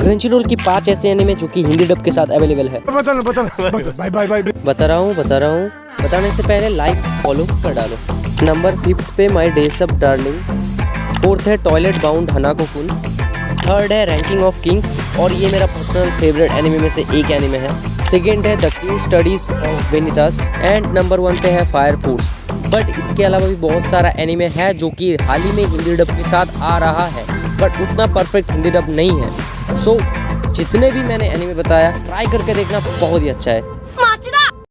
Crunchyroll की 5 ऐसे anime जो कि हिंदी डब के साथ अवेलेबल है। बता रहा हूँ बताने से पहले लाइक फॉलो कर डालो। नंबर 5 पे my days of darling, 4th है टॉयलेट बाउंड हनाको-कुन, 3rd है रैंकिंग ऑफ किंग्स और ये मेरा पर्सनल फेवरेट एनिमे में से एक एनिमे है। 2nd है the key studies of vanitas and number 1 पे है फायर फोर्स। बट इसके अलावा भी बहुत सारा एनिमे है जो कि हाल ही में हिंदी डब के साथ आ रहा है, बट उतना परफेक्ट हिंदी डब नहीं है। सो जितने भी मैंने एनिमे बताया ट्राई करके देखना, बहुत ही अच्छा है।